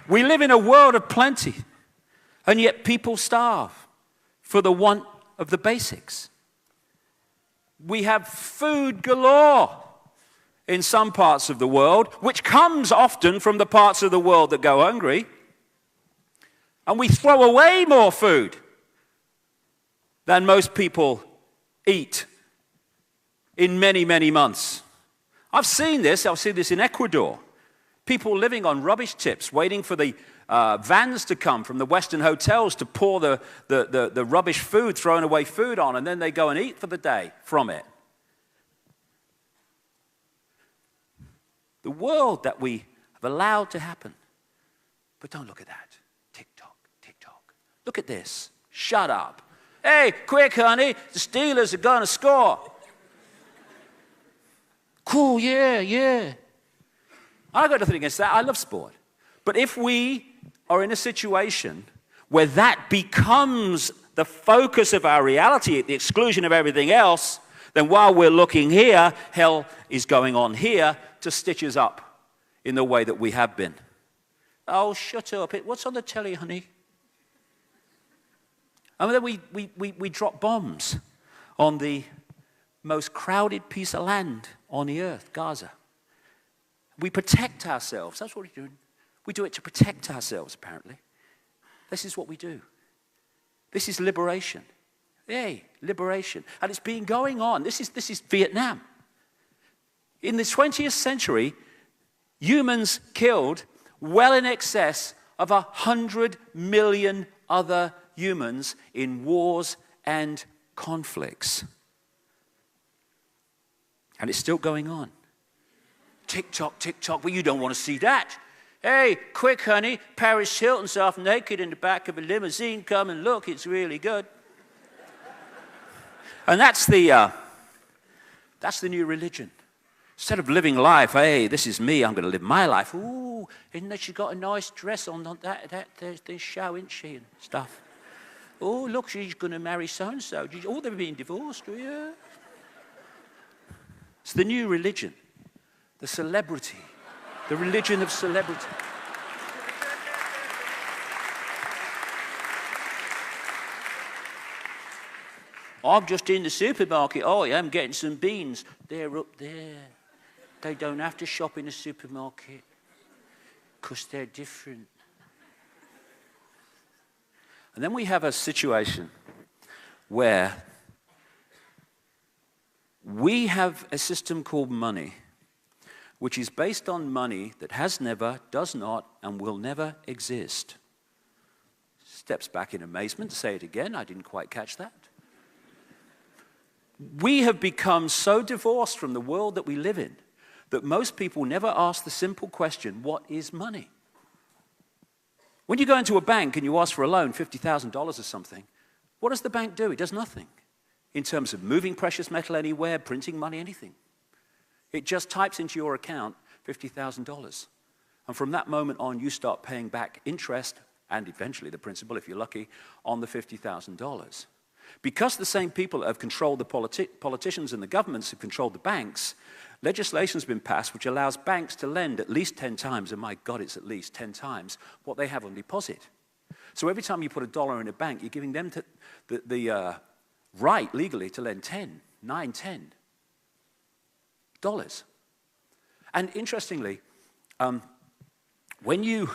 We live in a world of plenty, and yet people starve for the want of the basics. We have food galore in some parts of the world, which comes often from the parts of the world that go hungry. And we throw away more food than most people eat in many, many months. I've seen this in Ecuador. People living on rubbish tips, waiting for the vans to come from the Western hotels to pour the rubbish food, thrown away food on, and then they go and eat for the day from it. The world that we have allowed to happen. But don't look at that. Tick-tock, tick-tock. Look at this. Shut up. Hey, quick, honey. The Steelers are going to score. Cool, yeah. I've got nothing against that. I love sport. But if we are in a situation where that becomes the focus of our reality at the exclusion of everything else, then while we're looking here, hell is going on here to stitch us up in the way that we have been. Oh, shut up. What's on the telly, honey? And then we drop bombs on the most crowded piece of land on the earth, Gaza. We protect ourselves. That's what we're doing. We do it to protect ourselves, apparently. This is what we do. This is liberation. Yay, liberation. And it's been going on. This is Vietnam. In the 20th century, humans killed well in excess of 100 million other humans in wars and conflicts. And it's still going on. Tick-tock, tick-tock. Well, you don't want to see that. Hey, quick, honey. Paris Hilton's half naked in the back of a limousine. Come and look. It's really good. And that's the new religion. Instead of living life, hey, this is me. I'm going to live my life. Ooh, isn't that she got a nice dress on? There's show, isn't she? And stuff. Oh, look, she's going to marry so-and-so. Oh, they're being divorced. Oh, yeah. It's the new religion, the celebrity, the religion of celebrity. I'm just in the supermarket. Oh, yeah, I'm getting some beans. They're up there. They don't have to shop in the supermarket because they're different. And then we have a situation where we have a system called money, which is based on money that has never, does not, and will never exist. Steps back in amazement to say it again. I didn't quite catch that. We have become so divorced from the world that we live in that most people never ask the simple question, what is money? When you go into a bank and you ask for a loan, $50,000 or something, what does the bank do? It does nothing in terms of moving precious metal anywhere, printing money, anything. It just types into your account $50,000. And from that moment on, you start paying back interest and eventually the principal, if you're lucky, on the $50,000. Because the same people that have controlled the politicians and the governments have controlled the banks, legislation's been passed which allows banks to lend at least 10 times, and my God, it's at least 10 times, what they have on deposit. So every time you put $1 in a bank, you're giving them the right legally to lend $10 And interestingly, when you,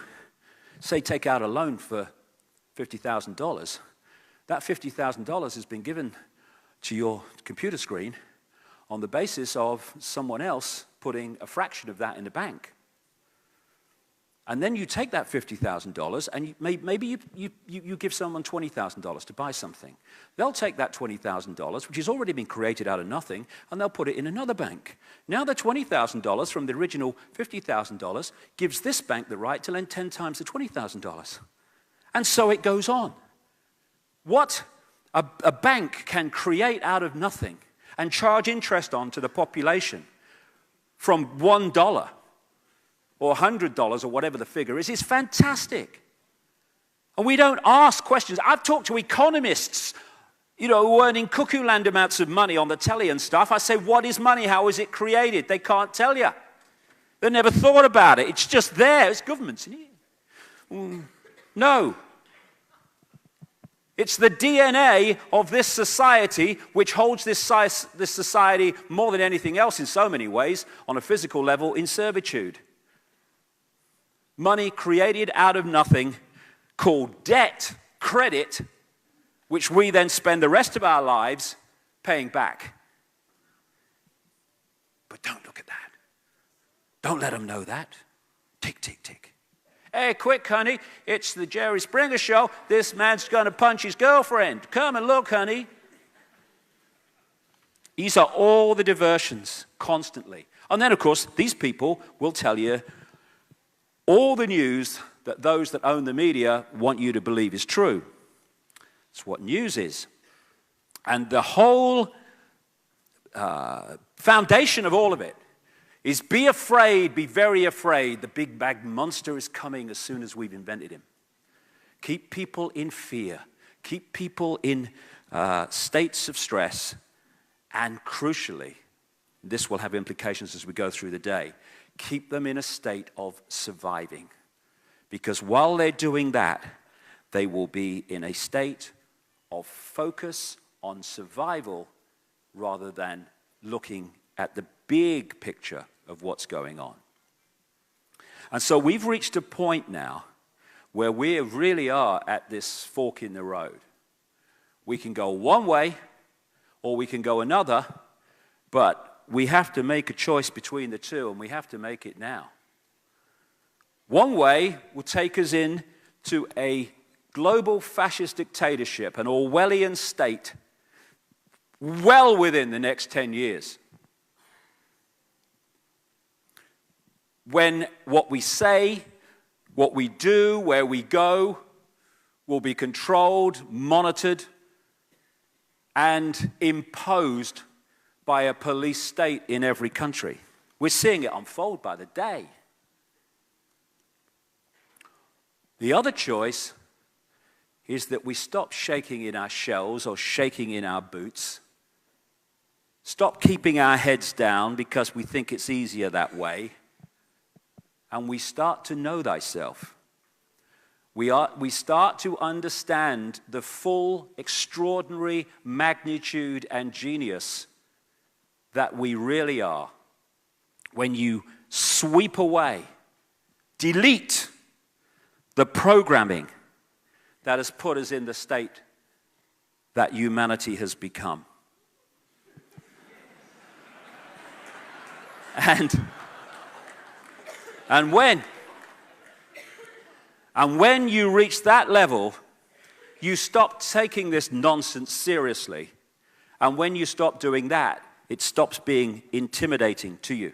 say, take out a loan for $50,000, that $50,000 has been given to your computer screen on the basis of someone else putting a fraction of that in the bank. And then you take that $50,000 and maybe you give someone $20,000 to buy something. They'll take that $20,000, which has already been created out of nothing, and they'll put it in another bank. Now the $20,000 from the original $50,000 gives this bank the right to lend 10 times the $20,000. And so it goes on. What a bank can create out of nothing and charge interest on to the population from $1 or $100 or whatever the figure is fantastic. And we don't ask questions. I've talked to economists, who are earning cuckoo land amounts of money on the telly and stuff. I say, what is money? How is it created? They can't tell you. They never thought about it. It's just there. It's governments. No. It's the DNA of this society which holds this society more than anything else in so many ways, on a physical level, in servitude. Money created out of nothing, called debt, credit, which we then spend the rest of our lives paying back. But don't look at that. Don't let them know that. Tick, tick, tick. Hey, quick, honey, it's the Jerry Springer show. This man's going to punch his girlfriend. Come and look, honey. These are all the diversions, constantly. And then, of course, these people will tell you all the news that those that own the media want you to believe is true. That's what news is. And the whole foundation of all of it is be afraid, be very afraid. The big bad monster is coming as soon as we've invented him. Keep people in fear. Keep people in states of stress. And crucially, this will have implications as we go through the day, keep them in a state of surviving. Because while they're doing that, they will be in a state of focus on survival rather than looking at the big picture of what's going on. And so we've reached a point now where we really are at this fork in the road. We can go one way or we can go another, but we have to make a choice between the two, and we have to make it now. One way will take us into a global fascist dictatorship, an Orwellian state, well within the next 10 years. When what we say, what we do, where we go, will be controlled, monitored, and imposed by a police state in every country. We're seeing it unfold by the day. The other choice is that we stop shaking in our shells or shaking in our boots. Stop keeping our heads down because we think it's easier that way. And we start to know thyself. We start to understand the full, extraordinary magnitude and genius that we really are. When you sweep away, delete the programming that has put us in the state that humanity has become. And when you reach that level, you stop taking this nonsense seriously. And when you stop doing that, it stops being intimidating to you.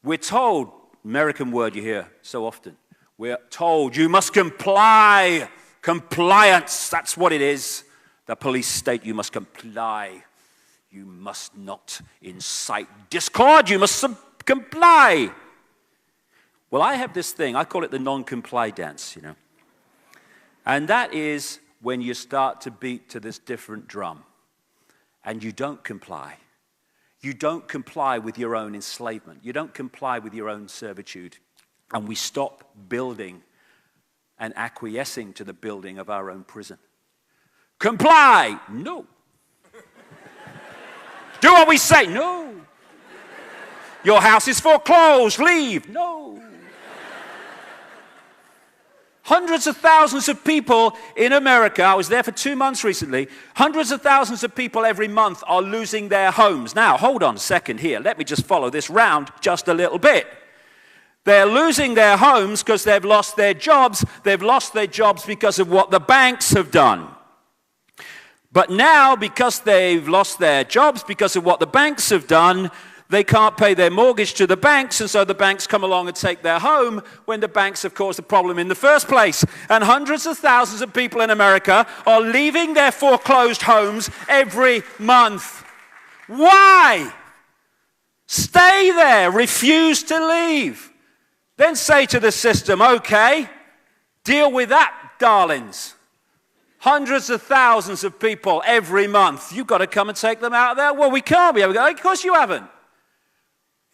We're told, American word you hear so often, we're told you must comply. Compliance, that's what it is. The police state, you must comply. You must not incite discord. You must comply. Well, I have this thing, I call it the non-comply dance, And that is when you start to beat to this different drum and you don't comply. You don't comply with your own enslavement. You don't comply with your own servitude. And we stop building and acquiescing to the building of our own prison. Comply! No. Do what we say? No. Your house is foreclosed. Leave. No. Hundreds of thousands of people in America, I was there for 2 months recently, hundreds of thousands of people every month are losing their homes. Now, hold on a second here. Let me just follow this round just a little bit. They're losing their homes because they've lost their jobs. They've lost their jobs because of what the banks have done. But now, because they've lost their jobs because of what the banks have done, they can't pay their mortgage to the banks, and so the banks come along and take their home when the banks have caused the problem in the first place. And hundreds of thousands of people in America are leaving their foreclosed homes every month. Why? Stay there. Refuse to leave. Then say to the system, okay, deal with that, darlings. Hundreds of thousands of people every month. You've got to come and take them out of there. Well, we can't. Of course you haven't.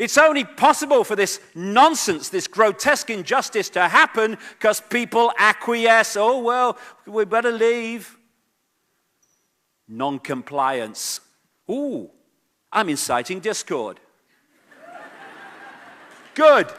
It's only possible for this nonsense, this grotesque injustice to happen because people acquiesce. Oh, well, we better leave. Non-compliance. Ooh, I'm inciting discord. Good.